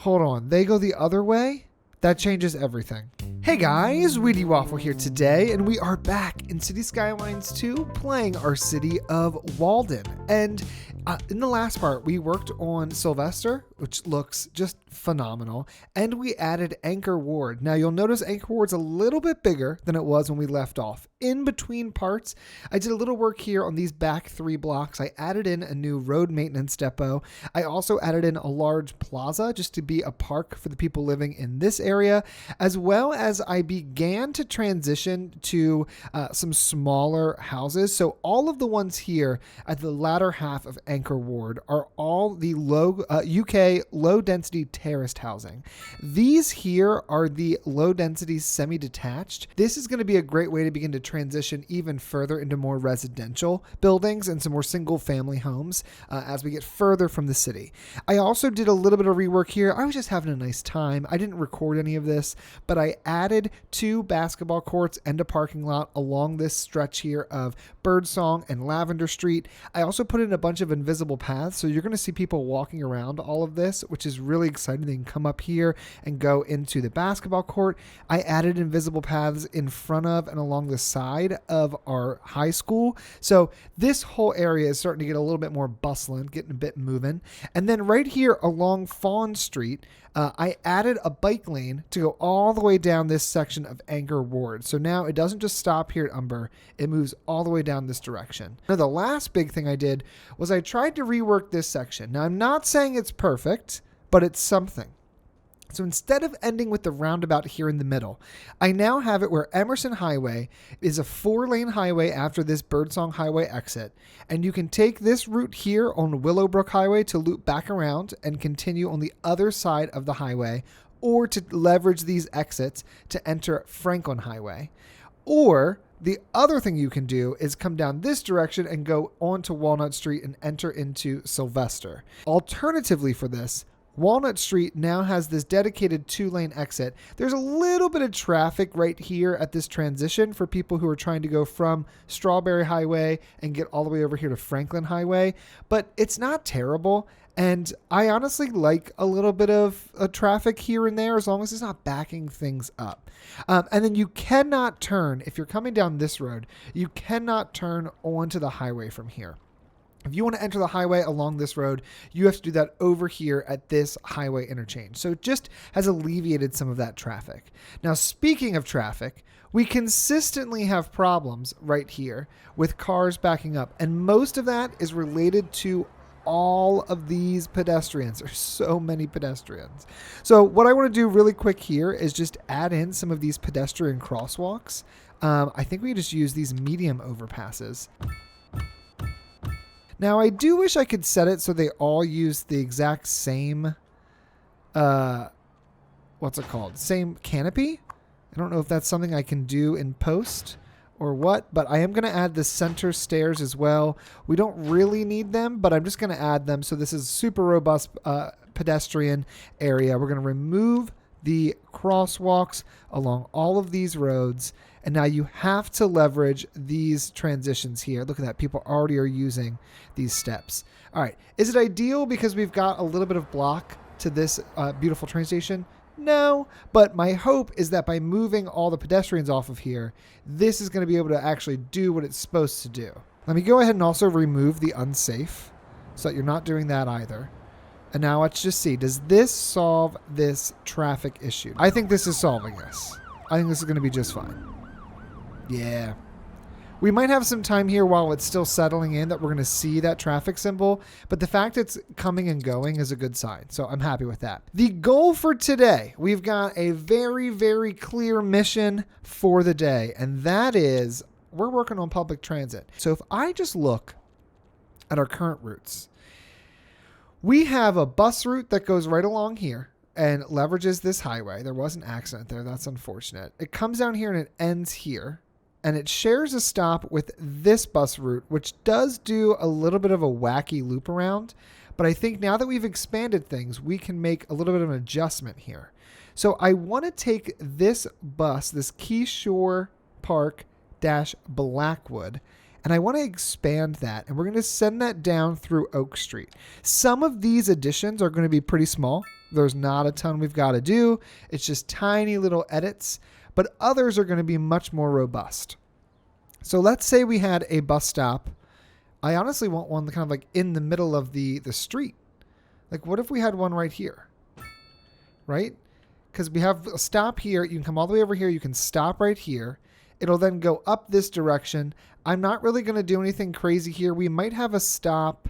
hold on. They go the other way? That changes everything. Hey guys, Wheatywaffle here today, and we are back in City Skylines 2 playing our city of Walden. And in the last part, we worked on Sylvester, which looks just phenomenal, and we added Anchor Ward. Now you'll notice Anchor Ward's a little bit bigger than it was when we left off. In between parts, I did a little work here on these back 3 blocks. I added in a new road maintenance depot. I also added in a large plaza just to be a park for the people living in this area, as well as I began to transition to some smaller houses. So all of the ones here at the latter half of Anchor Ward are all the UK low density terraced housing. These here are the low density semi-detached. This is going to be a great way to begin to transition even further into more residential buildings and some more single family homes as we get further from the city. I also did a little bit of rework here. I was just having a nice time. I didn't record any of this, but I added 2 basketball courts and a parking lot along this stretch here of Birdsong and Lavender Street. I also put in a bunch of invisible paths, so you're going to see people walking around all of this, which is really exciting. They can come up here and go into the basketball court. I added invisible paths in front of and along the side of our high school. So this whole area is starting to get a little bit more bustling, getting a bit moving. And then right here along Fawn Street, I added a bike lane to go all the way down this section of Anchor Ward. So now it doesn't just stop here at Umber, it moves all the way down this direction. Now the last big thing I did was I tried to rework this section. Now I'm not saying it's perfect, but it's something. So instead of ending with the roundabout here in the middle, I now have it where Emerson Highway is a 4-lane highway after this Birdsong Highway exit. And you can take this route here on Willowbrook Highway to loop back around and continue on the other side of the highway, or to leverage these exits to enter Franklin Highway. Or the other thing you can do is come down this direction and go onto Walnut Street and enter into Sylvester. Alternatively for this, Walnut Street now has this dedicated 2-lane exit. There's a little bit of traffic right here at this transition for people who are trying to go from Strawberry Highway and get all the way over here to Franklin Highway, but it's not terrible. And I honestly like a little bit of traffic here and there as long as it's not backing things up. And then you cannot turn, if you're coming down this road, you cannot turn onto the highway from here. If you want to enter the highway along this road, you have to do that over here at this highway interchange. So it just has alleviated some of that traffic. Now, speaking of traffic, we consistently have problems right here with cars backing up. And most of that is related to all of these pedestrians. There's so many pedestrians. So what I want to do really quick here is just add in some of these pedestrian crosswalks. I think we just use these medium overpasses. Now, I do wish I could set it so they all use the exact same, what's it called? Same canopy. I don't know if that's something I can do in post or what, but I am going to add the center stairs as well. We don't really need them, but I'm just going to add them. So this is super robust pedestrian area. We're going to remove the crosswalks along all of these roads. And now you have to leverage these transitions here. Look at that. People already are using these steps. All right. Is it ideal because we've got a little bit of block to this beautiful train station? No. But my hope is that by moving all the pedestrians off of here, this is going to be able to actually do what it's supposed to do. Let me go ahead and also remove the unsafe so that you're not doing that either. And now let's just see. Does this solve this traffic issue? I think this is solving this. I think this is going to be just fine. Yeah. We might have some time here while it's still settling in that we're going to see that traffic symbol, but the fact it's coming and going is a good sign, so I'm happy with that. The goal for today, we've got a very, very clear mission for the day, and that is we're working on public transit. So if I just look at our current routes, we have a bus route that goes right along here and leverages this highway. There was an accident there. That's unfortunate. It comes down here and it ends here. And it shares a stop with this bus route, which does do a little bit of a wacky loop around. But I think now that we've expanded things, we can make a little bit of an adjustment here. So I want to take this bus, this Keyshore Park Blackwood, and I want to expand that. And we're going to send that down through Oak Street. Some of these additions are going to be pretty small. There's not a ton we've got to do. It's just tiny little edits, but others are going to be much more robust. So let's say we had a bus stop. I honestly want one kind of like in the middle of the street. Like what if we had one right here? Right? Because we have a stop here. You can come all the way over here. You can stop right here. It'll then go up this direction. I'm not really going to do anything crazy here. We might have a stop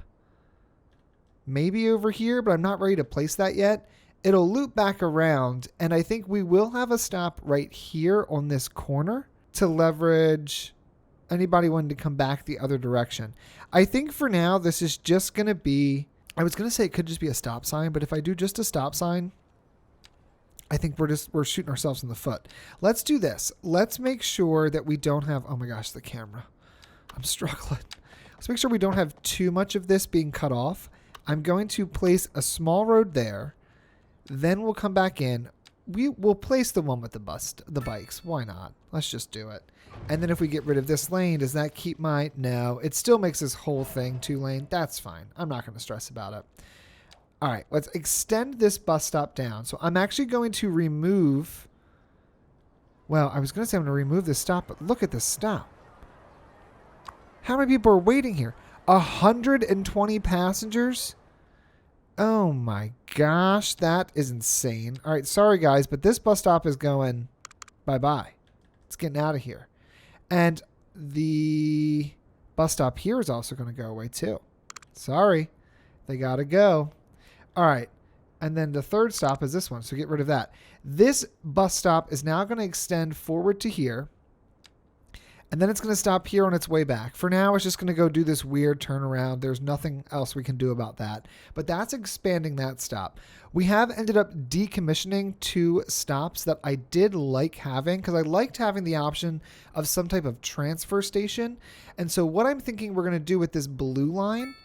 maybe over here, but I'm not ready to place that yet. It'll loop back around, and I think we will have a stop right here on this corner to leverage anybody wanting to come back the other direction. I think for now, this is just going to be, I was going to say it could just be a stop sign, but if I do just a stop sign, I think we're shooting ourselves in the foot. Let's do this. Let's make sure that we don't have, oh my gosh, the camera. I'm struggling. Let's make sure we don't have too much of this being cut off. I'm going to place a small road there. Then we'll come back in. We will place the one with the bikes. Why not? Let's just do it. And then if we get rid of this lane, does that keep my, no, it still makes this whole thing 2-lane. That's fine. I'm not going to stress about it. All right, let's extend this bus stop down. So I'm actually going to remove, well, I was going to say I'm going to remove this stop, but look at this stop. How many people are waiting here? 120 passengers? Oh my gosh, that is insane. All right, sorry guys, but this bus stop is going bye-bye. It's getting out of here. And the bus stop here is also going to go away too. Sorry, they got to go. All right, and then the third stop is this one, so get rid of that. This bus stop is now going to extend forward to here, and then it's going to stop here on its way back. For now, it's just going to go do this weird turnaround. There's nothing else we can do about that, but that's expanding that stop. We have ended up decommissioning 2 stops that I did like having because I liked having the option of some type of transfer station. And so what I'm thinking we're going to do with this blue line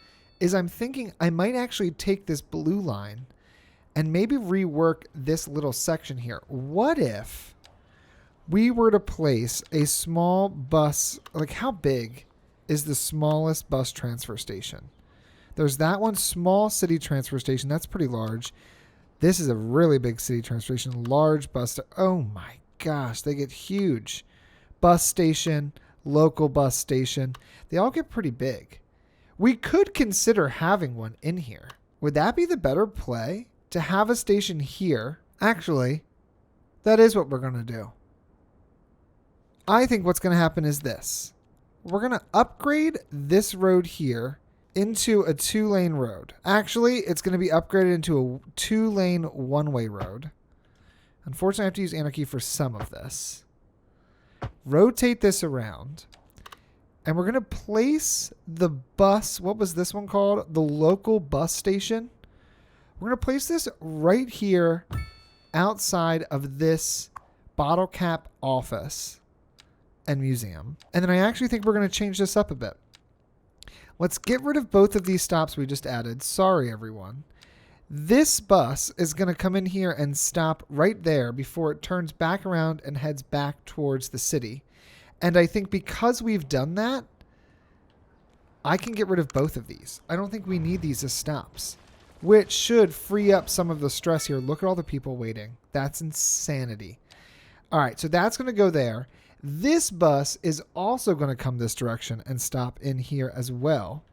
is I'm thinking I might actually take this blue line and maybe rework this little section here. What if we were to place a small bus, like how big is the smallest bus transfer station? There's that one, small city transfer station. That's pretty large. This is a really big city transfer station, large bus. Oh my gosh, they get huge. Bus station, local bus station. They all get pretty big. We could consider having one in here. Would that be the better play? To have a station here? Actually, that is what we're going to do. I think what's going to happen is this. We're going to upgrade this road here into a 2-lane road. Actually, it's going to be upgraded into a 2-lane one-way road. Unfortunately, I have to use Anarchy for some of this. Rotate this around. And we're going to place the bus, what was this one called? The local bus station. We're going to place this right here outside of this bottle cap office and museum. And then I actually think we're going to change this up a bit. Let's get rid of both of these stops we just added. Sorry, everyone. This bus is going to come in here and stop right there before it turns back around and heads back towards the city. And I think because we've done that, I can get rid of both of these. I don't think we need these as stops, which should free up some of the stress here. Look at all the people waiting. That's insanity. All right, so that's going to go there. This bus is also going to come this direction and stop in here as well.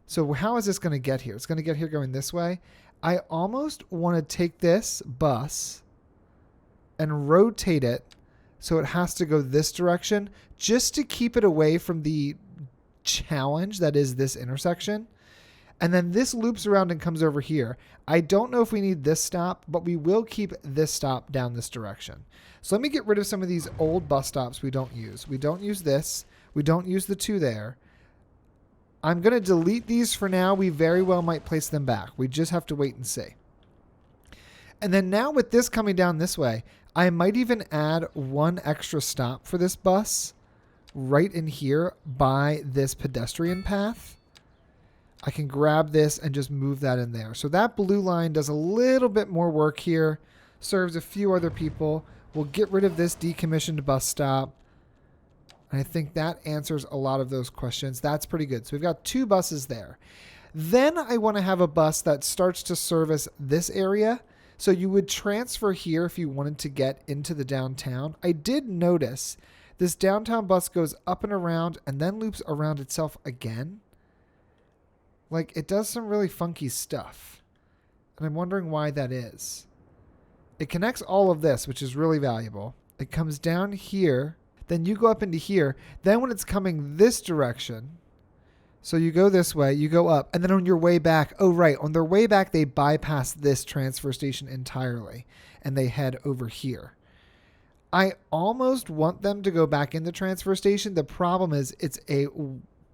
So how is this going to get here? It's going to get here going this way. I almost want to take this bus and rotate it so it has to go this direction just to keep it away from the challenge that is this intersection. And then this loops around and comes over here. I don't know if we need this stop, but we will keep this stop down this direction. So let me get rid of some of these old bus stops we don't use. We don't use this. We don't use the 2 there. I'm going to delete these for now. We very well might place them back. We just have to wait and see. And then now with this coming down this way, I might even add 1 extra stop for this bus right in here by this pedestrian path. I can grab this and just move that in there. So that blue line does a little bit more work here, serves a few other people. We'll get rid of this decommissioned bus stop. And I think that answers a lot of those questions. That's pretty good. So we've got 2 buses there. Then I want to have a bus that starts to service this area. So you would transfer here if you wanted to get into the downtown. I did notice this downtown bus goes up and around and then loops around itself again. Like, it does some really funky stuff. And I'm wondering why that is. It connects all of this, which is really valuable. It comes down here. Then you go up into here. Then when it's coming this direction, so you go this way, you go up. And then on your way back, oh, right. On their way back, they bypass this transfer station entirely. And they head over here. I almost want them to go back in the transfer station. The problem is it's a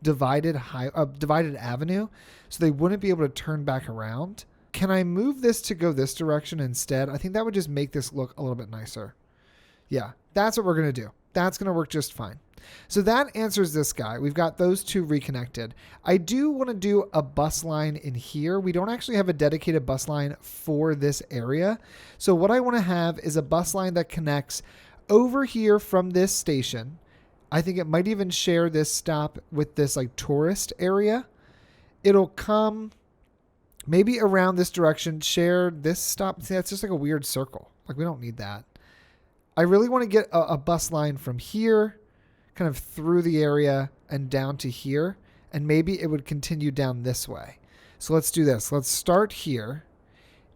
divided avenue, so they wouldn't be able to turn back around. Can I move this to go this direction instead? I think that would just make this look a little bit nicer. Yeah, that's what we're going to do. That's going to work just fine. So that answers this guy. We've got those two reconnected. I do want to do a bus line in here. We don't actually have a dedicated bus line for this area. So what I want to have is a bus line that connects over here from this station. I think it might even share this stop with this like tourist area. It'll come maybe around this direction, share this stop. See, that's just like a weird circle. Like, we don't need that. I really want to get a bus line from here, kind of through the area and down to here. And maybe it would continue down this way. So let's do this. Let's start here.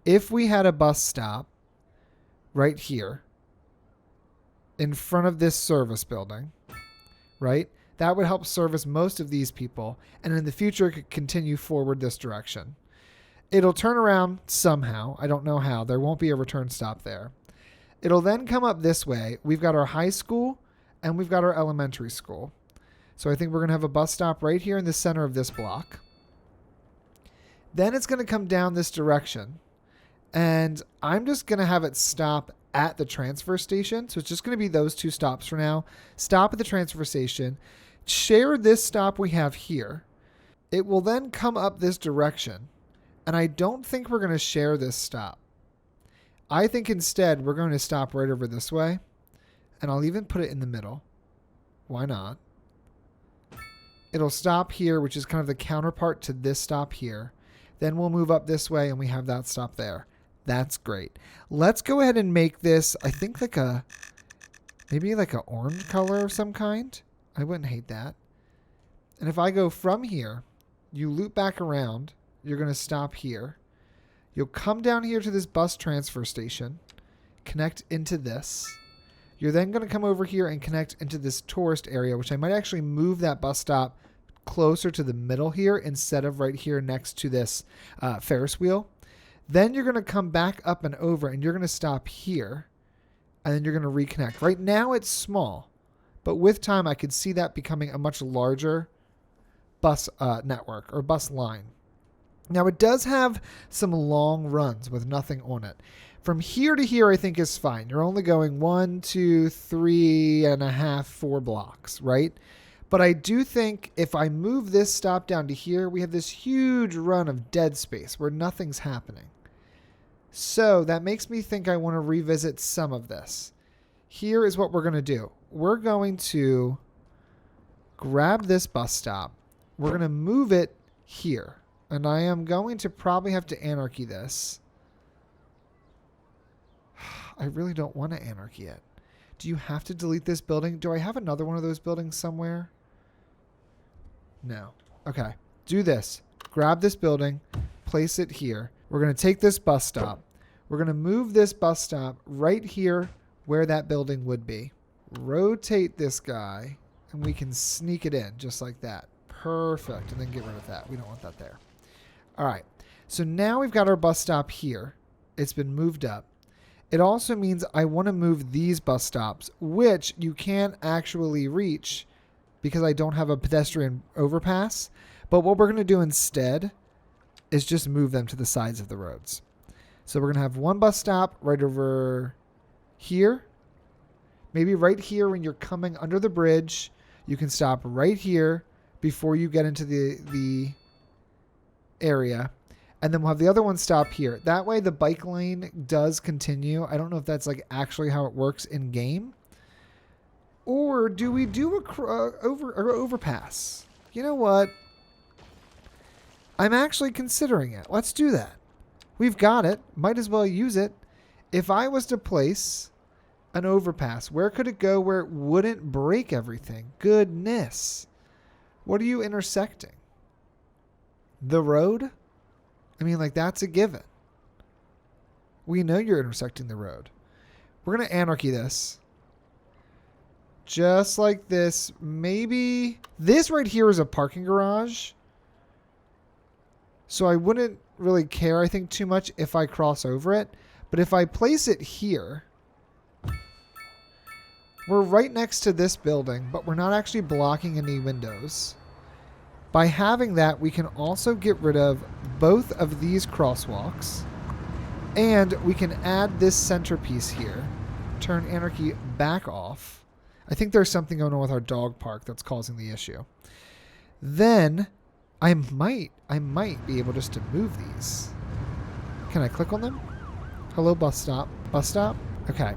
If we had a bus stop right here in front of this service building, right? That would help service most of these people. And in the future, it could continue forward this direction. It'll turn around somehow. I don't know how. There won't be a return stop there. It'll then come up this way. We've got our high school and we've got our elementary school. So I think we're going to have a bus stop right here in the center of this block. Then it's going to come down this direction. And I'm just going to have it stop at the transfer station. So it's just going to be those two stops for now. Stop at the transfer station. Share this stop we have here. It will then come up this direction. And I don't think we're going to share this stop. I think instead we're going to stop right over this way. And I'll even put it in the middle. Why not? It'll stop here, which is kind of the counterpart to this stop here. Then we'll move up this way and we have that stop there. That's great. Let's go ahead and make this, I think maybe like an orange color of some kind. I wouldn't hate that. And if I go from here, you loop back around, you're going to stop here. You'll come down here to this bus transfer station, connect into this. You're then going to come over here and connect into this tourist area, which I might actually move that bus stop closer to the middle here instead of right here next to this Ferris wheel. Then you're going to come back up and over and you're going to stop here and then you're going to reconnect. Right now it's small, but with time I could see that becoming a much larger bus network or bus line. Now it does have some long runs with nothing on it. From here to here I think is fine. You're only going 1, 2, 3.5, 4 blocks, right? But I do think if I move this stop down to here, we have this huge run of dead space where nothing's happening. So that makes me think I want to revisit some of this. Here is what we're going to do. We're going to grab this bus stop. We're going to move it here. And I am going to probably have to anarchy this. I really don't want to anarchy it. Do you have to delete this building? Do I have another one of those buildings somewhere? No. Okay. Do this. Grab this building. Place it here. We're going to take this bus stop. We're going to move this bus stop right here where that building would be. Rotate this guy. And we can sneak it in just like that. Perfect. And then get rid of that. We don't want that there. All right. So now we've got our bus stop here. It's been moved up. It also means I want to move these bus stops, which you can't actually reach because I don't have a pedestrian overpass. But what we're going to do instead is just move them to the sides of the roads. So we're going to have one bus stop right over here. Maybe right here when you're coming under the bridge, you can stop right here before you get into the area. And then we'll have the other one stop here. That way the bike lane does continue. I don't know if that's like actually how it works in game. Or do we do a overpass? You know what? I'm actually considering it. Let's do that. We've got it. Might as well use it. If I was to place an overpass, where could it go where it wouldn't break everything? Goodness. What are you intersecting? The road? I mean, like, that's a given. We know you're intersecting the road. We're going to anarchy this. Just like this. Maybe this right here is a parking garage. So I wouldn't really care, I think, too much if I cross over it. But if I place it here, we're right next to this building, but we're not actually blocking any windows. By having that, we can also get rid of both of these crosswalks. And we can add this centerpiece here. Turn anarchy back off. I think there's something going on with our dog park that's causing the issue. Then I might be able just to move these. Can I click on them? Hello, bus stop. Bus stop? Okay.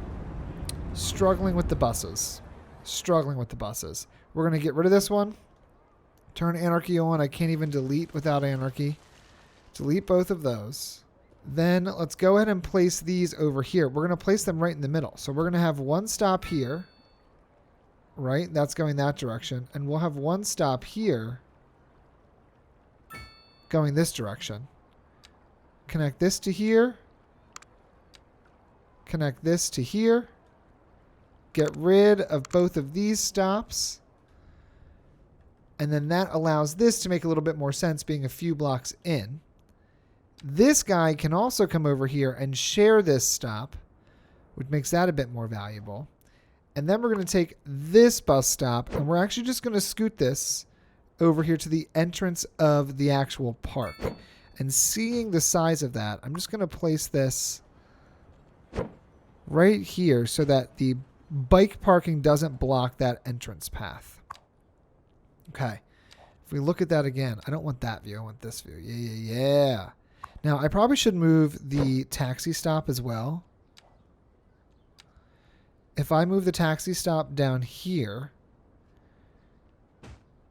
Struggling with the buses. Struggling with the buses. We're going to get rid of this one. Turn anarchy on. I can't even delete without anarchy. Delete both of those. Then let's go ahead and place these over here. We're going to place them right in the middle. So we're going to have one stop here. Right? That's going that direction. And we'll have one stop here going this direction. Connect this to here. Connect this to here. Get rid of both of these stops. And then that allows this to make a little bit more sense being a few blocks in. This guy can also come over here and share this stop, which makes that a bit more valuable. And then we're going to take this bus stop and we're actually just going to scoot this over here to the entrance of the actual park. And seeing the size of that, I'm just going to place this right here so that the bike parking doesn't block that entrance path. Okay. If we look at that again, I don't want that view. I want this view. Yeah. Now, I probably should move the taxi stop as well. If I move the taxi stop down here,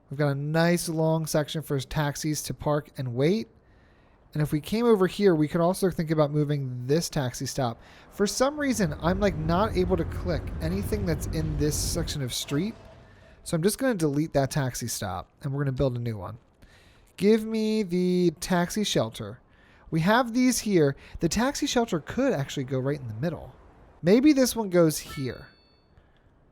we've got a nice long section for taxis to park and wait. And if we came over here, we could also think about moving this taxi stop. For some reason, I'm like not able to click anything that's in this section of street. So I'm just going to delete that taxi stop and we're going to build a new one. Give me the taxi shelter. We have these here. The taxi shelter could actually go right in the middle. Maybe this one goes here.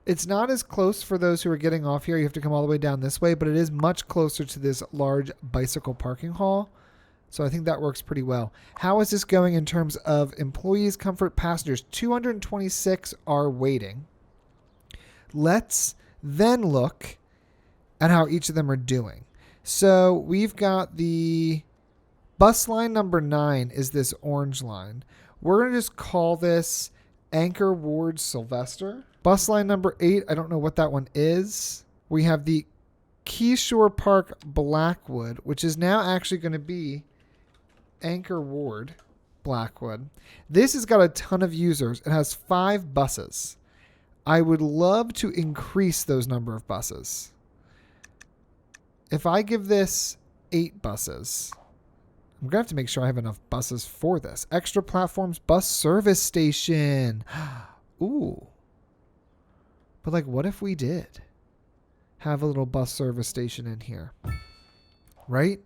It's not as close for those who are getting off here. You have to come all the way down this way, but it is much closer to this large bicycle parking hall. So I think that works pretty well. How is this going in terms of employees, comfort, passengers? 226 are waiting. Let's then look at how each of them are doing. So we've got the bus line number 9 is this orange line. We're going to just call this Anchor Ward Sylvester. Bus line number 8, I don't know what that one is. We have the Keyshore Park Blackwood, which is now actually going to be Anchor Ward Blackwood. This has got a ton of users. It has 5 buses. I would love to increase those number of buses. If I give this 8 buses, I'm going to have to make sure I have enough buses for this. Extra platforms, bus service station. Ooh. But like, what if we did have a little bus service station in here? Right?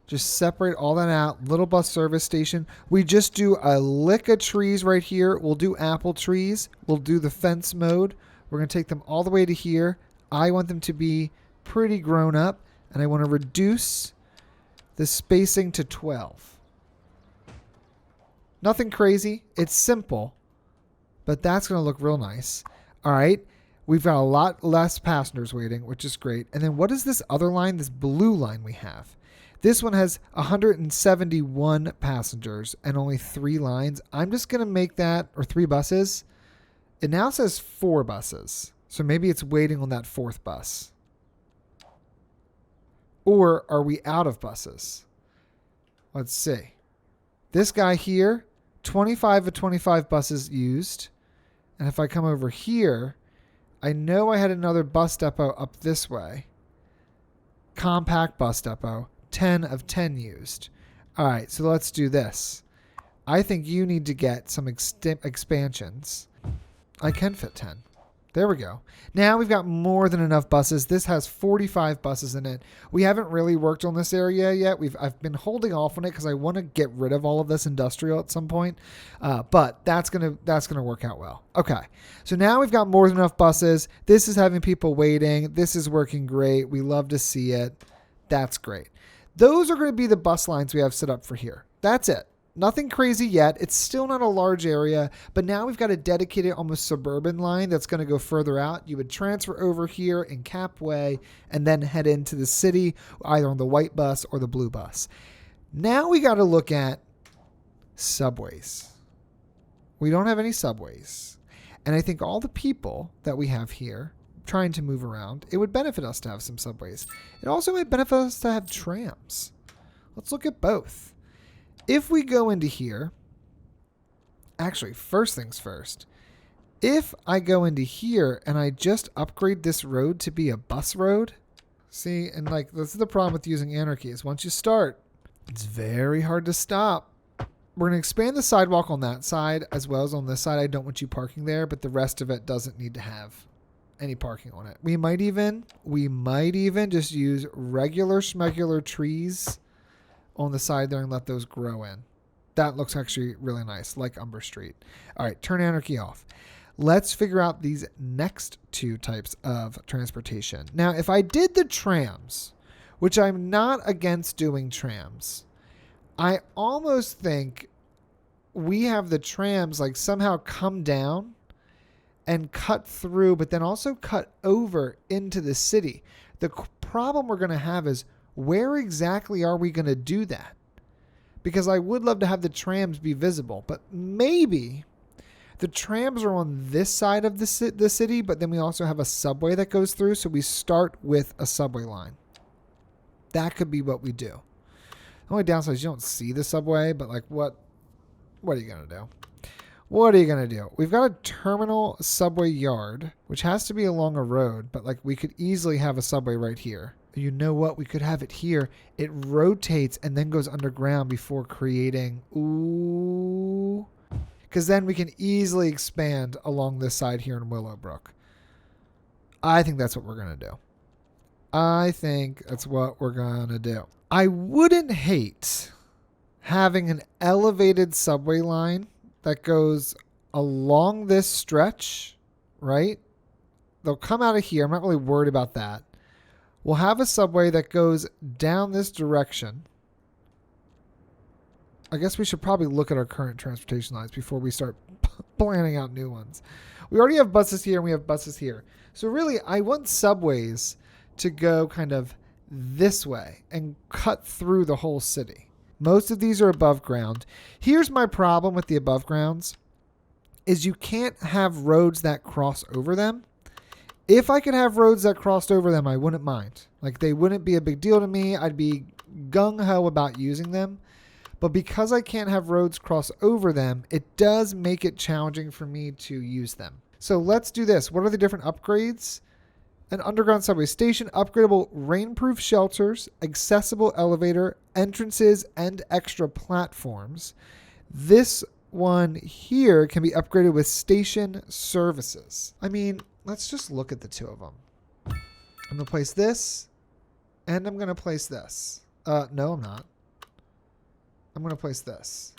Just separate all that out. Little bus service station. We just do a lick of trees right here. We'll do apple trees. We'll do the fence mode. We're going to take them all the way to here. I want them to be pretty grown up. And I want to reduce the spacing to 12. Nothing crazy. It's simple. But that's going to look real nice. All right. We've got a lot less passengers waiting, which is great. And then what is this other line? This blue line we have. This one has 171 passengers and only 3 lines. I'm just going to make that, or 3 buses. It now says 4 buses. So maybe it's waiting on that 4th bus. Or are we out of buses? Let's see. This guy here, 25 of 25 buses used. And if I come over here, I know I had another bus depot up this way. Compact bus depot. 10 of 10 used. All right, so let's do this. I think you need to get some expansions. I can fit 10. There we go. Now we've got more than enough buses. This has 45 buses in it. We haven't really worked on this area yet. I've been holding off on it because I want to get rid of all of this industrial at some point. But that's gonna work out well. Okay. So now we've got more than enough buses. This is having people waiting. This is working great. We love to see it. That's great. Those are going to be the bus lines we have set up for here. That's it. Nothing crazy yet. It's still not a large area, but now we've got a dedicated almost suburban line that's going to go further out. You would transfer over here in Capway and then head into the city, either on the white bus or the blue bus. Now we got to look at subways. We don't have any subways. And I think all the people that we have here trying to move around, it would benefit us to have some subways. It also might benefit us to have trams. Let's look at both. If we go into here, actually, first things first, if I go into here and I just upgrade this road to be a bus road, see, and like, this is the problem with using anarchy is once you start, it's very hard to stop. We're going to expand the sidewalk on that side as well as on this side. I don't want you parking there, but the rest of it doesn't need to have any parking on it. We might even just use regular schmegular trees on the side there and let those grow in. That looks actually really nice, like Umber Street. All right, turn anarchy off. Let's figure out these next two types of transportation. Now, if I did the trams, which I'm not against doing trams, I almost think we have the trams like somehow come down and cut through, but then also cut over into the city. The problem we're going to have is where exactly are we going to do that? Because I would love to have the trams be visible, but maybe the trams are on this side of the city, but then we also have a subway that goes through, so we start with a subway line. That could be what we do. The only downside is you don't see the subway, but like what are you going to do? What are you going to do? We've got a terminal subway yard, which has to be along a road, but like we could easily have a subway right here. You know what? We could have it here. It rotates and then goes underground before creating. Ooh. Because then we can easily expand along this side here in Willowbrook. I think that's what we're going to do. I think that's what we're going to do. I wouldn't hate having an elevated subway line that goes along this stretch, right? They'll come out of here. I'm not really worried about that. We'll have a subway that goes down this direction. I guess we should probably look at our current transportation lines before we start planning out new ones. We already have buses here and we have buses here. So really, I want subways to go kind of this way and cut through the whole city. Most of these are above ground. Here's my problem with the above grounds is you can't have roads that cross over them. If I could have roads that crossed over them, I wouldn't mind. Like, they wouldn't be a big deal to me. I'd be gung-ho about using them. But because I can't have roads cross over them, it does make it challenging for me to use them. So let's do this. What are the different upgrades? An underground subway station, upgradable rainproof shelters, accessible elevator, entrances, and extra platforms. This one here can be upgraded with station services. I mean, let's just look at the two of them. I'm going to place this, and I'm going to place this. No, I'm not. I'm going to place this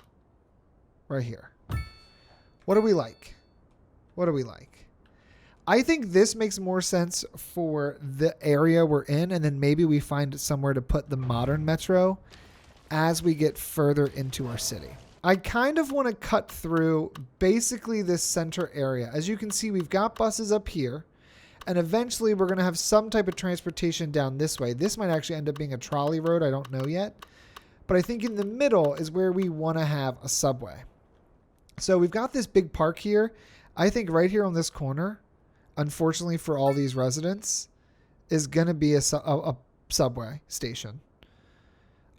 right here. What do we like? What do we like? I think this makes more sense for the area we're in, and then maybe we find somewhere to put the modern metro as we get further into our city. I kind of want to cut through basically this center area. As you can see, we've got buses up here, and eventually we're going to have some type of transportation down this way. This might actually end up being a trolley road. I don't know yet. But I think in the middle is where we want to have a subway. So we've got this big park here. I think right here on this corner, unfortunately for all these residents, is going to be a subway station.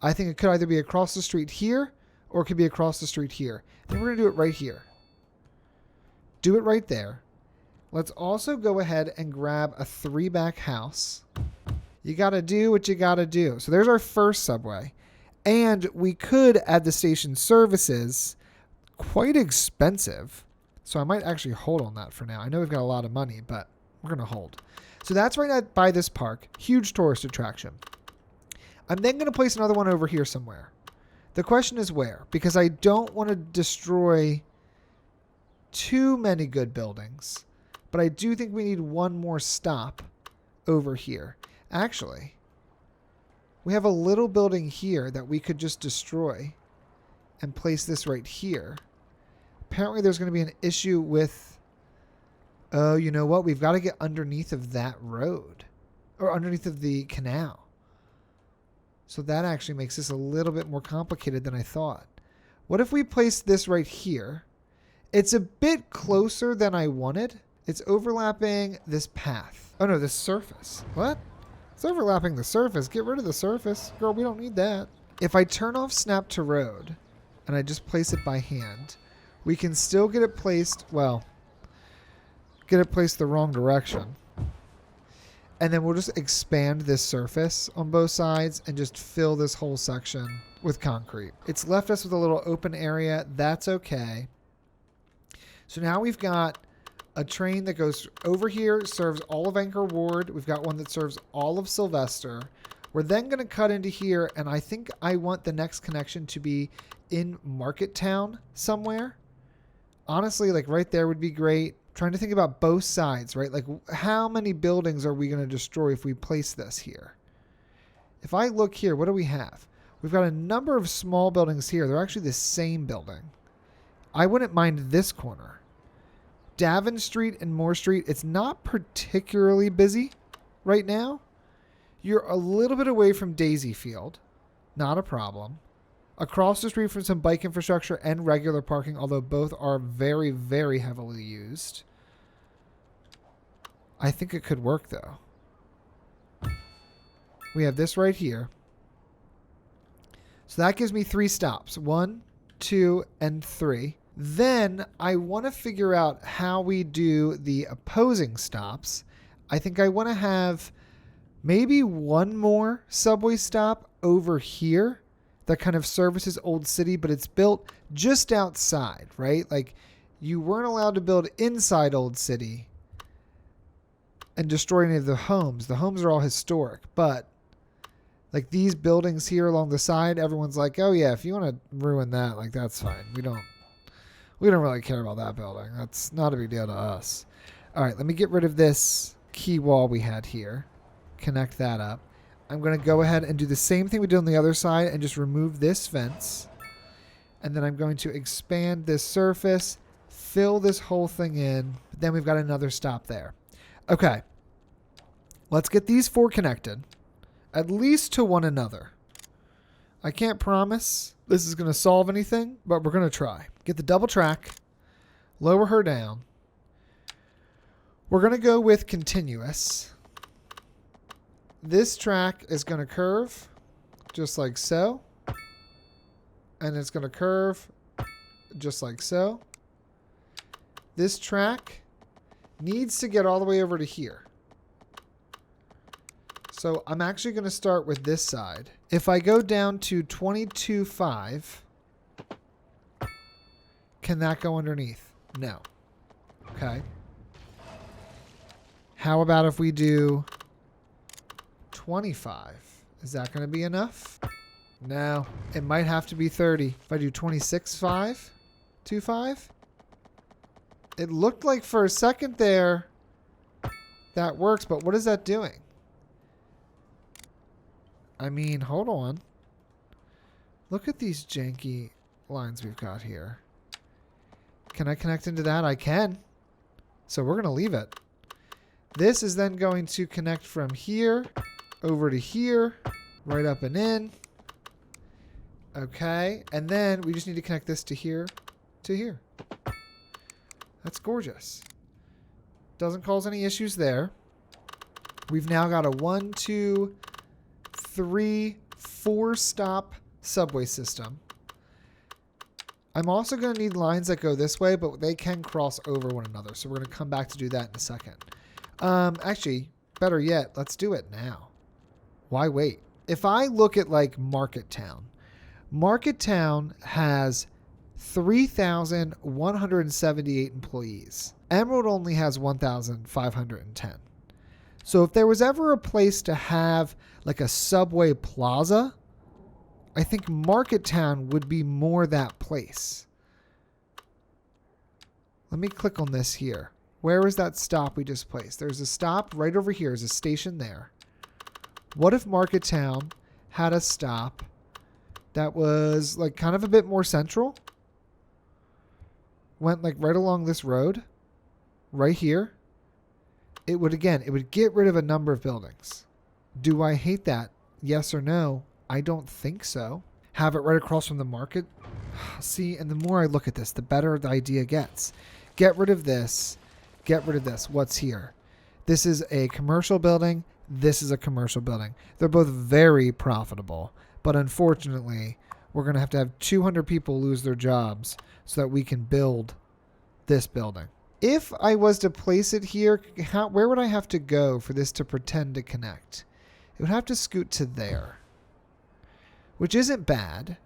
I think it could either be across the street here or it could be across the street here. And we're going to do it right here. Do it right there. Let's also go ahead and grab a 3-back house. You got to do what you got to do. So there's our first subway. And we could add the station services quite expensive. So I might actually hold on that for now. I know we've got a lot of money, but we're going to hold. So that's right by this park. Huge tourist attraction. I'm then going to place another one over here somewhere. The question is where, because I don't want to destroy too many good buildings, but I do think we need one more stop over here. Actually, we have a little building here that we could just destroy and place this right here. Apparently there's going to be an issue with, oh, you know what? We've got to get underneath of that road or underneath of the canal. So that actually makes this a little bit more complicated than I thought. What if we place this right here? It's a bit closer than I wanted. It's overlapping this path. Oh no, this surface. What? It's overlapping the surface. Get rid of the surface. Girl, we don't need that. If I turn off snap to road and I just place it by hand, we can still get it placed, well, get it placed the wrong direction. And then we'll just expand this surface on both sides and just fill this whole section with concrete. It's left us with a little open area. That's okay. So now we've got a train that goes over here, serves all of Anchor Ward. We've got one that serves all of Sylvester. We're then going to cut into here, and I think I want the next connection to be in Market Town somewhere. Honestly, like right there would be great. Trying to think about both sides, right? Like how many buildings are we going to destroy if we place this here? If I look here, what do we have? We've got a number of small buildings here. They're actually the same building. I wouldn't mind this corner. Davin Street and Moore Street, it's not particularly busy right now. You're a little bit away from Daisy Field. Not a problem. Across the street from some bike infrastructure and regular parking, although both are very, very heavily used. I think it could work, though. We have this right here. So that gives me 3 stops. 1, 2, and 3. Then I want to figure out how we do the opposing stops. I think I want to have maybe one more subway stop over here that kind of services Old City, but it's built just outside, right? Like you weren't allowed to build inside Old City and destroy any of the homes. The homes are all historic, but like these buildings here along the side, everyone's like, oh yeah, if you want to ruin that, like that's fine. We don't really care about that building. That's not a big deal to us. All right, let me get rid of this key wall we had here. Connect that up. I'm going to go ahead and do the same thing we did on the other side and just remove this fence. And then I'm going to expand this surface, fill this whole thing in. Then we've got another stop there. Okay. Let's get these 4 connected, at least to one another. I can't promise this is going to solve anything, but we're going to try. Get the double track, lower her down. We're going to go with continuous. This track is going to curve just like so. And it's going to curve just like so. This track needs to get all the way over to here. So I'm actually going to start with this side. If I go down to 22.5, can that go underneath? No. Okay. How about if we do 25? Is that going to be enough? No. It might have to be 30. If I do 26.5, 2.5. It looked like for a second there that works, but what is that doing? I mean, hold on. Look at these janky lines we've got here. Can I connect into that? I can. So we're going to leave it. This is then going to connect from here over to here, right up and in. Okay. And then we just need to connect this to here to here. That's gorgeous. Doesn't cause any issues there. We've now got a 1, 2, 3, 4 stop subway system. I'm also going to need lines that go this way, but they can cross over one another. So we're going to come back to do that in a second. Actually, better yet, let's do it now. Why wait? If I look at like Market Town has 3,178 employees. Emerald only has 1,510. So if there was ever a place to have like a subway plaza, I think Market Town would be more that place. Let me click on this here. Where is that stop we just placed? There's a stop right over here. There's a station there. What if Market Town had a stop that was like kind of a bit more central? Went like right along this road, right here. It would get rid of a number of buildings. Do I hate that? Yes or no? I don't think so. Have it right across from the market. See, and the more I look at this, the better the idea gets. Get rid of this. Get rid of this. What's here? This is a commercial building. This is a commercial building. They're both very profitable. But unfortunately, we're going to have 200 people lose their jobs so that we can build this building. If I was to place it here, where would I have to go for this to pretend to connect? It would have to scoot to there, which isn't bad.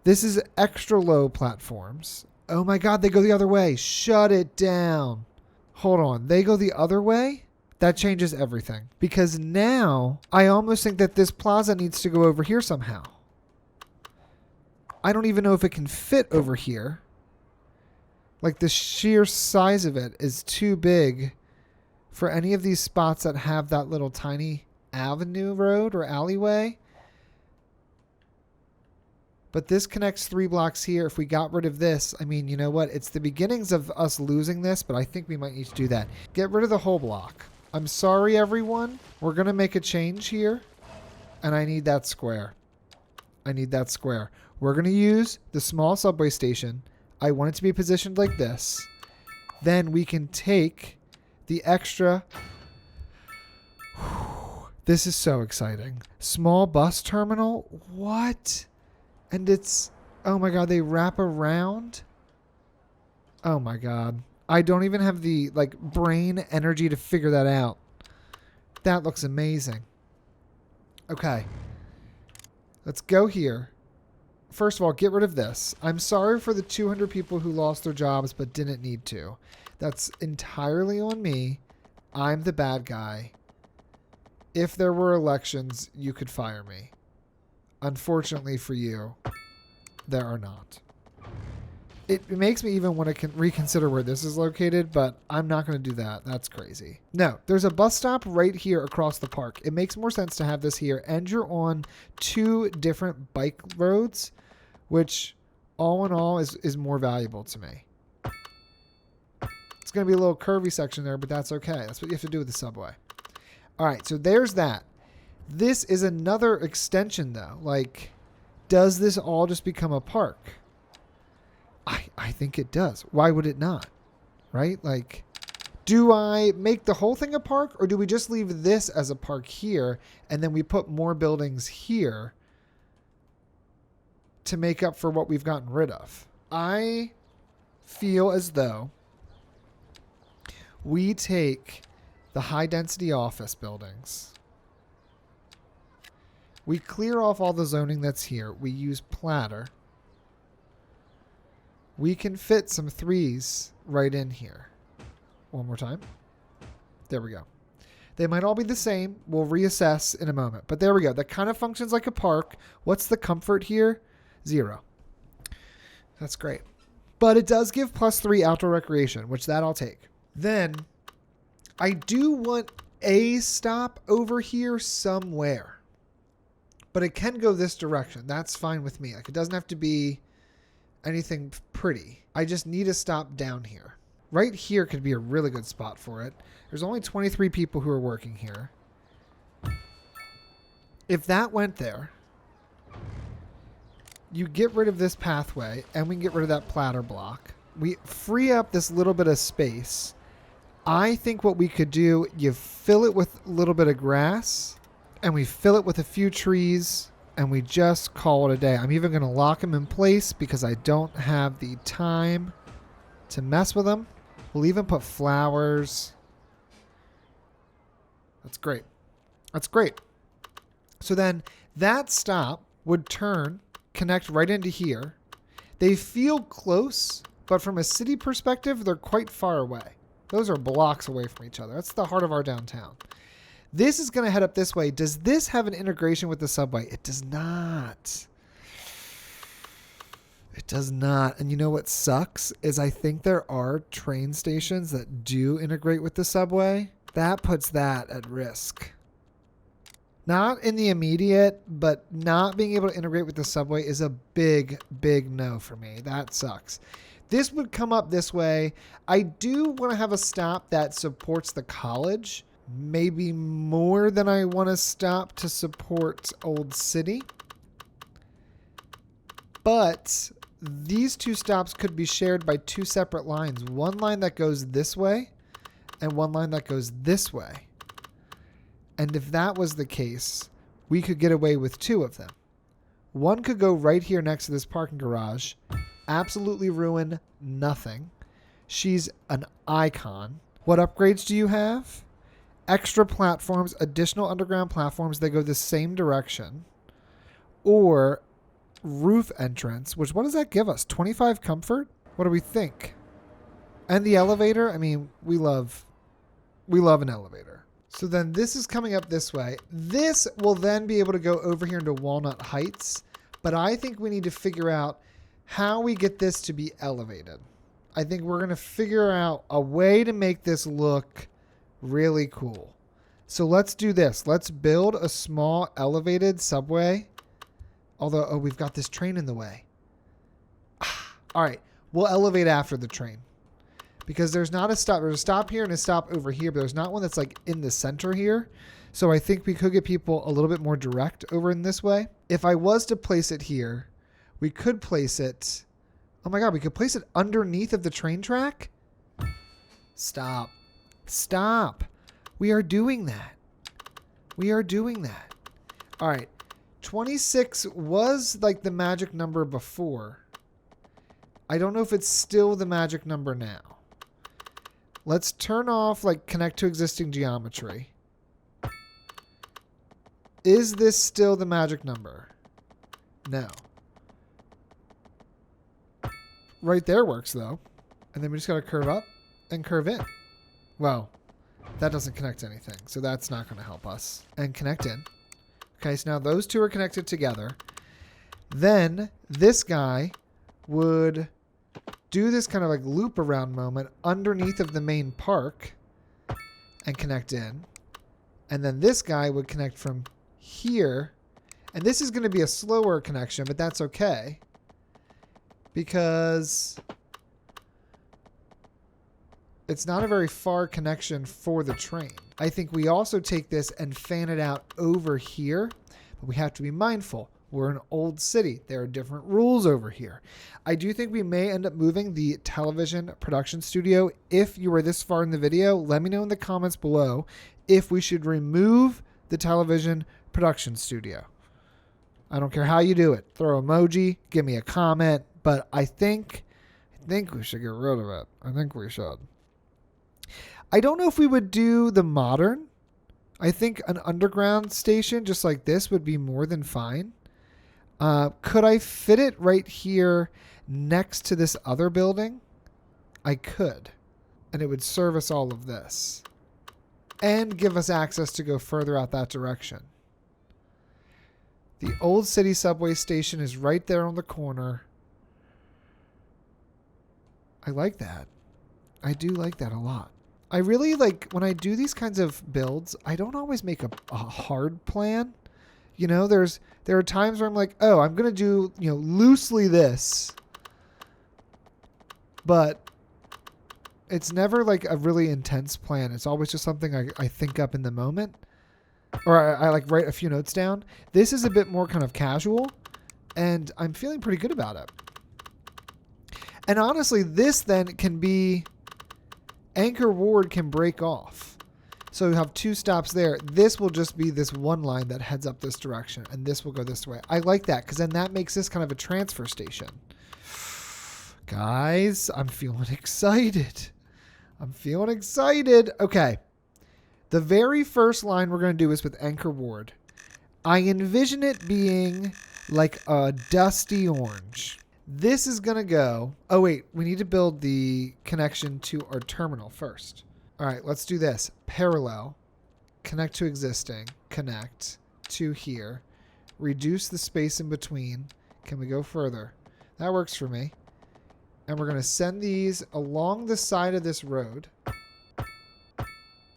This is extra low platforms. Oh my God, they go the other way. Shut it down. Hold on. They go the other way? That changes everything. Because now I almost think that this plaza needs to go over here somehow. I don't even know if it can fit over here. Like the sheer size of it is too big for any of these spots that have that little tiny avenue road or alleyway. But this connects 3 blocks here. If we got rid of this, I mean, you know what? It's the beginnings of us losing this, but I think we might need to do that. Get rid of the whole block. I'm sorry, everyone. We're going to make a change here, and I need that square. I need that square. We're going to use the small subway station. I want it to be positioned like this. Then we can take the extra... This is so exciting. Small bus terminal? What? And it's... Oh my God, they wrap around? Oh my God. I don't even have the brain energy to figure that out. That looks amazing. Okay. Let's go here. First of all, get rid of this. I'm sorry for the 200 people who lost their jobs but didn't need to. That's entirely on me. I'm the bad guy. If there were elections, you could fire me. Unfortunately for you, there are not. It makes me even want to reconsider where this is located, but I'm not going to do that. That's crazy. No, there's a bus stop right here across the park. It makes more sense to have this here, and you're on 2 different bike roads, which all in all is more valuable to me. It's going to be a little curvy section there, but that's okay. That's what you have to do with the subway. All right, so there's that. This is another extension, though. Like, does this all just become a park? I think it does. Why would it not? Right? Like, do I make the whole thing a park, or do we just leave this as a park here, and then we put more buildings here to make up for what we've gotten rid of? I feel as though we take the high-density office buildings. We clear off all the zoning that's here. We use platter. We can fit some 3s right in here. One more time. There we go. They might all be the same. We'll reassess in a moment. But there we go. That kind of functions like a park. What's the comfort here? 0. That's great. But it does give +3 outdoor recreation, which that I'll take. Then I do want a stop over here somewhere. But it can go this direction. That's fine with me. Like, it doesn't have to be anything pretty. I just need a stop down here. Right here could be a really good spot for it. There's only 23 people who are working here. If that went there, you get rid of this pathway, and we can get rid of that platter block. We free up this little bit of space. I think what we could do, you fill it with a little bit of grass, and we fill it with a few trees, and we just call it a day. I'm even going to lock them in place because I don't have the time to mess with them. We'll even put flowers. That's great. That's great. So then that stop would connect right into here. They feel close, but from a city perspective, they're quite far away. Those are blocks away from each other. That's the heart of our downtown. This is going to head up this way. Does this have an integration with the subway? It does not. It does not. And you know what sucks is I think there are train stations that do integrate with the subway. That puts that at risk. Not in the immediate, but not being able to integrate with the subway is a big, big no for me. That sucks. This would come up this way. I do want to have a stop that supports the college. Maybe more than I want to stop to support Old City. But these two stops could be shared by two separate lines. One line that goes this way and one line that goes this way. And if that was the case, we could get away with two of them. One could go right here next to this parking garage. Absolutely ruin nothing. She's an icon. What upgrades do you have? Extra platforms, additional underground platforms that go the same direction. Or roof entrance, which what does that give us? 25 comfort? What do we think? And the elevator? I mean, we love an elevator. So then this is coming up this way. This will then be able to go over here into Walnut Heights. But I think we need to figure out how we get this to be elevated. I think we're going to figure out a way to make this look really cool. So let's do this. Let's build a small elevated subway. Although, oh, we've got this train in the way. All right. We'll elevate after the train. Because there's not a stop. There's a stop here and a stop over here. But there's not one that's like in the center here. So I think we could get people a little bit more direct over in this way. If I was to place it here, we could place it. Oh my God, we could place it underneath of the train track. Stop. Stop. We are doing that. We are doing that. All right. 26 was like the magic number before. I don't know if it's still the magic number now. Let's turn off like connect to existing geometry. Is this still the magic number? No. Right there works though. And then we just got to curve up and curve in. Well, that doesn't connect to anything. So that's not going to help us. And connect in. Okay, so now those two are connected together. Then this guy would do this kind of like loop around moment underneath of the main park and connect in. And then this guy would connect from here. And this is going to be a slower connection, but that's okay. Because it's not a very far connection for the train. I think we also take this and fan it out over here, but we have to be mindful. We're an old city. There are different rules over here. I do think we may end up moving the television production studio. If you were this far in the video, let me know in the comments below if we should remove the television production studio. I don't care how you do it. Throw emoji, give me a comment, but I think we should get rid of it. I think we should. I don't know if we would do the modern. I think an underground station just like this would be more than fine. Could I fit it right here next to this other building? I could. And it would service all of this. And give us access to go further out that direction. The Old City subway station is right there on the corner. I like that. I do like that a lot. I really like when I do these kinds of builds, I don't always make a hard plan. You know, there are times where I'm like, oh, I'm going to do, loosely this. But it's never like a really intense plan. It's always just something I think up in the moment. Or I like write a few notes down. This is a bit more kind of casual. And I'm feeling pretty good about it. And honestly, this then can be... Anchor Ward can break off. So you have two stops there. This will just be this one line that heads up this direction. And this will go this way. I like that because then that makes this kind of a transfer station. Guys, I'm feeling excited. I'm feeling excited. Okay. The very first line we're going to do is with Anchor Ward. I envision it being like a dusty orange. This is going to go. Oh, wait. We need to build the connection to our terminal first. All right. Let's do this. Parallel. Connect to existing. Connect to here. Reduce the space in between. Can we go further? That works for me. And we're going to send these along the side of this road.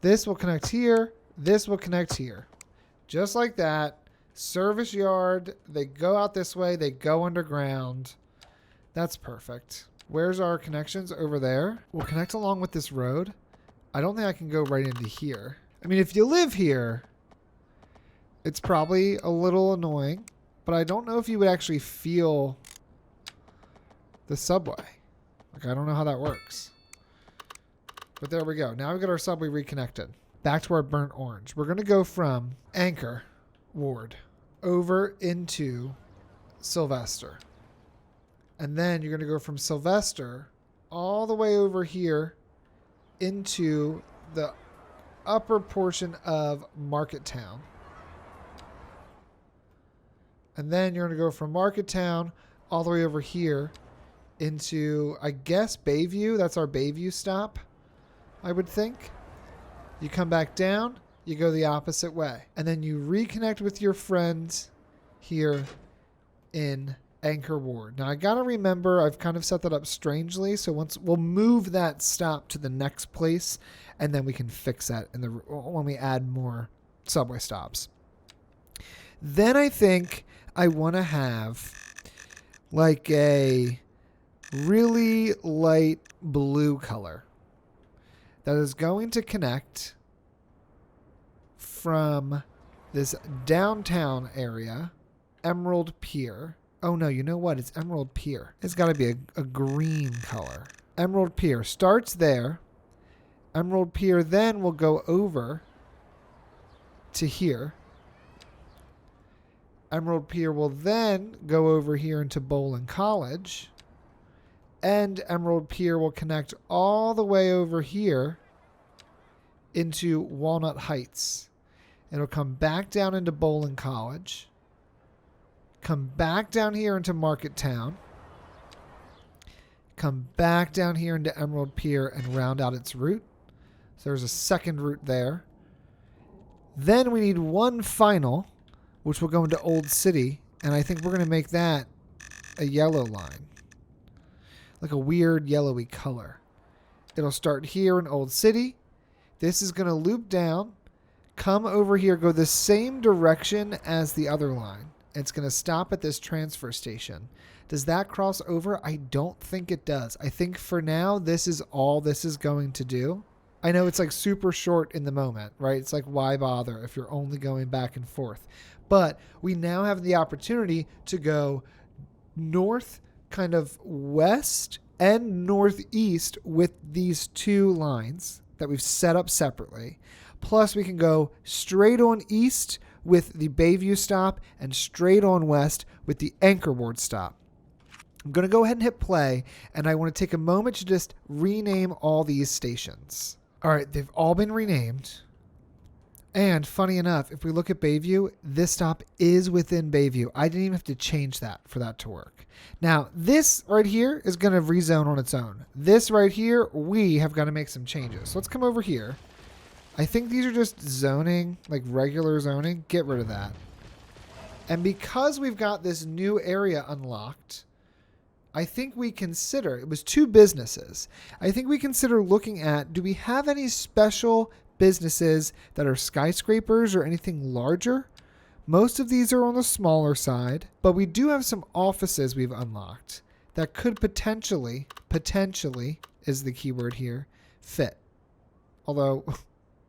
This will connect here. This will connect here. Just like that. Service yard. They go out this way. They go underground. That's perfect. Where's our connections? Over there. We'll connect along with this road. I don't think I can go right into here. I mean, if you live here, it's probably a little annoying, but I don't know if you would actually feel the subway. Like, I don't know how that works. But there we go. Now we've got our subway reconnected. Back to our burnt orange. We're going to go from Anchor Ward over into Sylvester. And then you're going to go from Sylvester all the way over here into the upper portion of Market Town. And then you're going to go from Market Town all the way over here into, I guess, Bayview. That's our Bayview stop, I would think. You come back down, you go the opposite way. And then you reconnect with your friends here in Anchor Ward. Now, I got to remember, I've kind of set that up strangely. So once we'll move that stop to the next place, and then we can fix that when we add more subway stops. Then I think I want to have like a really light blue color that is going to connect from this downtown area, Emerald Pier. Oh no, you know what? It's Emerald Pier. It's got to be a green color. Emerald Pier starts there. Emerald Pier then will go over to here. Emerald Pier will then go over here into Bowling College. And Emerald Pier will connect all the way over here into Walnut Heights. It'll come back down into Bowling College. Come back down here into Market Town. Come back down here into Emerald Pier and round out its route. So there's a second route there. Then we need one final, which will go into Old City. And I think we're going to make that a yellow line. Like a weird yellowy color. It'll start here in Old City. This is going to loop down, come over here, go the same direction as the other line. It's going to stop at this transfer station. Does that cross over? I don't think it does. I think for now, this is all this is going to do. I know it's like super short in the moment, right? It's like, why bother if you're only going back and forth? But we now have the opportunity to go north, kind of west and northeast with these two lines that we've set up separately. Plus we can go straight on east with the Bayview stop and straight on west with the Anchor Ward stop. I'm going to go ahead and hit play, and I want to take a moment to just rename all these stations. All right, they've all been renamed. And funny enough, if we look at Bayview, this stop is within Bayview. I didn't even have to change that for that to work. Now, this right here is going to rezone on its own. This right here, we have got to make some changes. So let's come over here. I think these are just zoning, like regular zoning. Get rid of that. And because we've got this new area unlocked, I think we consider, it was two businesses. I think we consider looking at, do we have any special businesses that are skyscrapers or anything larger? Most of these are on the smaller side, but we do have some offices we've unlocked that could potentially is the keyword here, fit. Although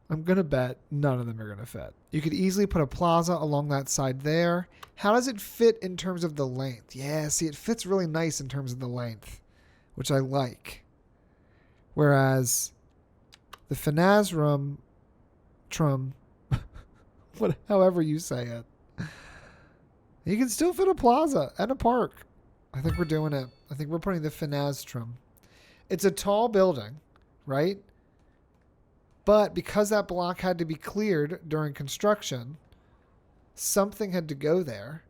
I'm going to bet none of them are going to fit. You could easily put a plaza along that side there. How does it fit in terms of the length? Yeah, see, it fits really nice in terms of the length, which I like. Whereas the Finazrum Trum, however you say it, you can still fit a plaza and a park. I think we're doing it. I think we're putting the Finazrum. It's a tall building, right? But because that block had to be cleared during construction, something had to go there.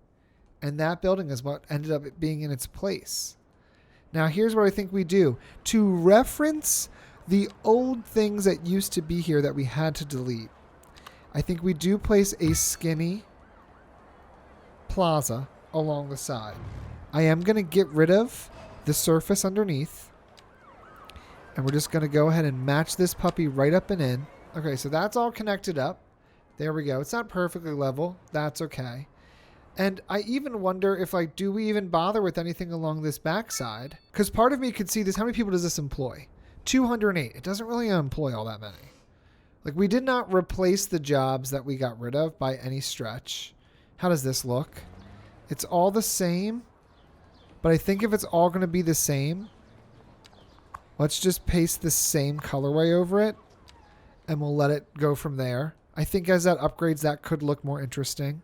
And that building is what ended up being in its place. Now, here's what I think we do. To reference the old things that used to be here that we had to delete, I think we do place a skinny plaza along the side. I am going to get rid of the surface underneath. And we're just going to go ahead and match this puppy right up and in. Okay, so that's all connected up. There we go. It's not perfectly level. That's okay. And I even wonder if, like, do we even bother with anything along this backside? Because part of me could see this. How many people does this employ? 208. It doesn't really employ all that many. Like, we did not replace the jobs that we got rid of by any stretch. How does this look? It's all the same. But I think if it's all going to be the same, let's just paste the same colorway over it. And we'll let it go from there. I think as that upgrades, that could look more interesting.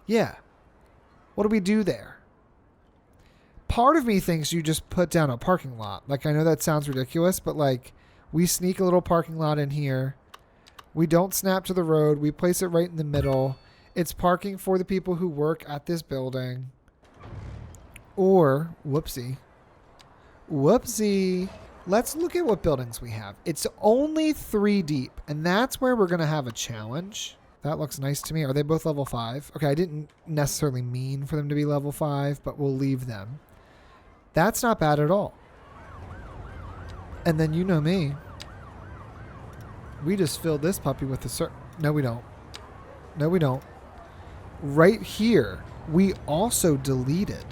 Yeah. What do we do there? Part of me thinks you just put down a parking lot. Like, I know that sounds ridiculous, but like, we sneak a little parking lot in here. We don't snap to the road. We place it right in the middle. It's parking for the people who work at this building. Or, whoopsie. Let's look at what buildings we have. It's only 3 deep, and that's where we're going to have a challenge. That looks nice to me. Are they both level 5? Okay, I didn't necessarily mean for them to be level 5, but we'll leave them. That's not bad at all. And then you know me. We just filled this puppy with the... No, we don't. No, we don't. Right here, we also deleted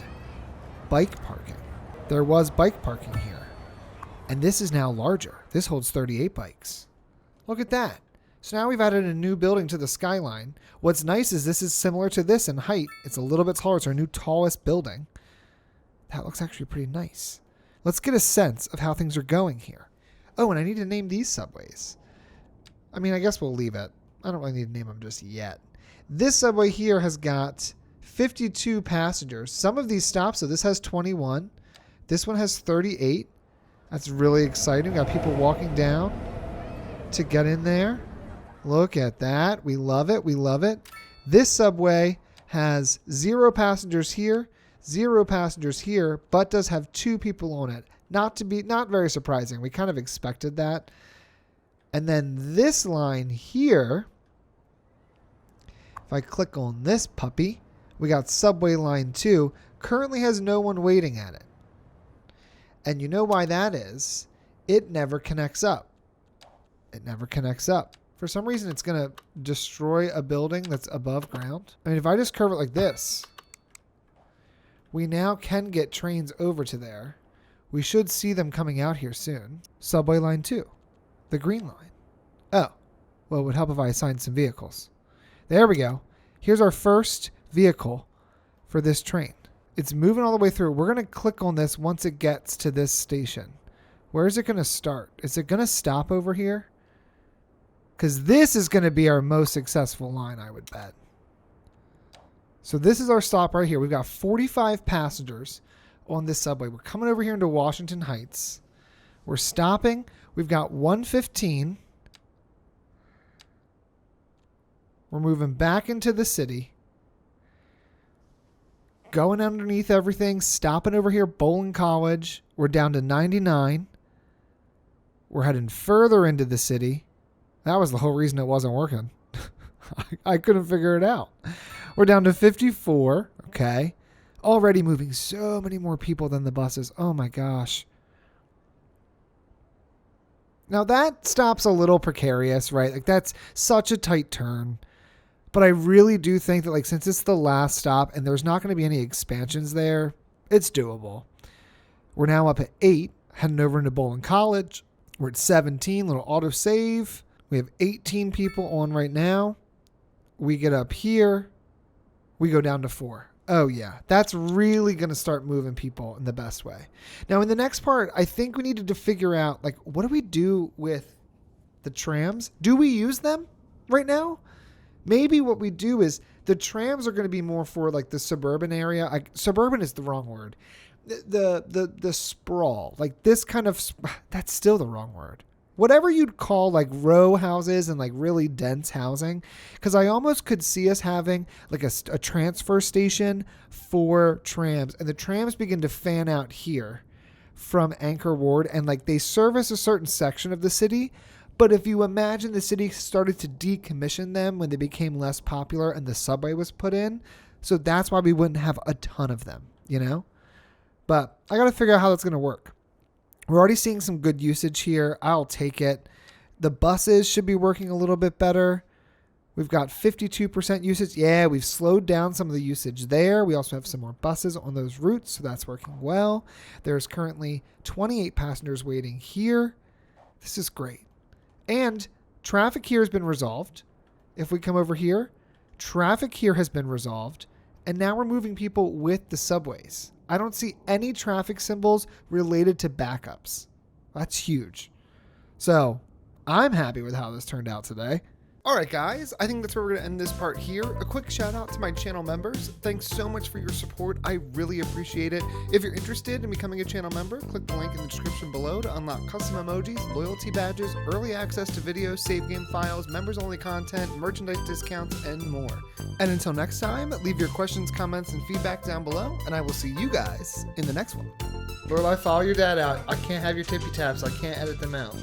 bike parking. There was bike parking here. And this is now larger. This holds 38 bikes. Look at that. So now we've added a new building to the skyline. What's nice is this is similar to this in height. It's a little bit taller. It's our new tallest building. That looks actually pretty nice. Let's get a sense of how things are going here. Oh, and I need to name these subways. I mean, I guess we'll leave it. I don't really need to name them just yet. This subway here has got 52 passengers. Some of these stops, so this has 21. This one has 38. That's really exciting. Got people walking down to get in there. Look at that. We love it. We love it. This subway has 0 passengers here, 0 passengers here, but does have 2 people on it. Not very surprising. We kind of expected that. And then this line here, if I click on this puppy, we got subway line 2, currently has no one waiting at it. And you know why that is? It never connects up. It never connects up. For some reason, it's going to destroy a building that's above ground. I mean, if I just curve it like this, we now can get trains over to there. We should see them coming out here soon. Subway line 2, the green line. Oh, well, it would help if I assigned some vehicles. There we go. Here's our first vehicle for this train. It's moving all the way through. We're going to click on this once it gets to this station. Where is it going to start? Is it going to stop over here? Because this is going to be our most successful line, I would bet. So this is our stop right here. We've got 45 passengers on this subway. We're coming over here into Washington Heights. We're stopping. We've got 115. We're moving back into the city. Going underneath everything. Stopping over here, Bowling College. We're down to 99. We're heading further into the city. That was the whole reason it wasn't working. I couldn't figure it out. We're down to 54. Okay. Already moving so many more people than the buses. Oh my gosh. Now that stop's a little precarious, right? Like that's such a tight turn. But I really do think that like since it's the last stop and there's not going to be any expansions there, it's doable. We're now up at 8, heading over into Bowling College. We're at 17, little autosave. We have 18 people on right now. We get up here. We go down to 4. Oh, yeah. That's really going to start moving people in the best way. Now, in the next part, I think we needed to figure out, like, what do we do with the trams? Do we use them right now? Maybe what we do is the trams are going to be more for, like, the suburban area. Suburban is the wrong word. The sprawl. Like, this kind of... That's still the wrong word. whatever you'd call like row houses and like really dense housing. Because I almost could see us having like a transfer station for trams, and the trams begin to fan out here from Anchor Ward, and like they service a certain section of the city. But if you imagine the city started to decommission them when they became less popular and the subway was put in, so that's why we wouldn't have a ton of them, you know? But I got to figure out how that's going to work. We're already seeing some good usage here. I'll take it. The buses should be working a little bit better. We've got 52% usage. Yeah, we've slowed down some of the usage there. We also have some more buses on those routes, so that's working well. There's currently 28 passengers waiting here. This is great. And traffic here has been resolved. If we come over here, traffic here has been resolved. And now we're moving people with the subways. I don't see any traffic symbols related to backups. That's huge. So I'm happy with how this turned out today. All right, guys, I think that's where we're going to end this part here. A quick shout out to my channel members. Thanks so much for your support. I really appreciate it. If you're interested in becoming a channel member, click the link in the description below to unlock custom emojis, loyalty badges, early access to videos, save game files, members-only content, merchandise discounts, and more. And until next time, leave your questions, comments, and feedback down below, and I will see you guys in the next one. Lorelai, follow your dad out. I can't have your tippy taps. I can't edit them out.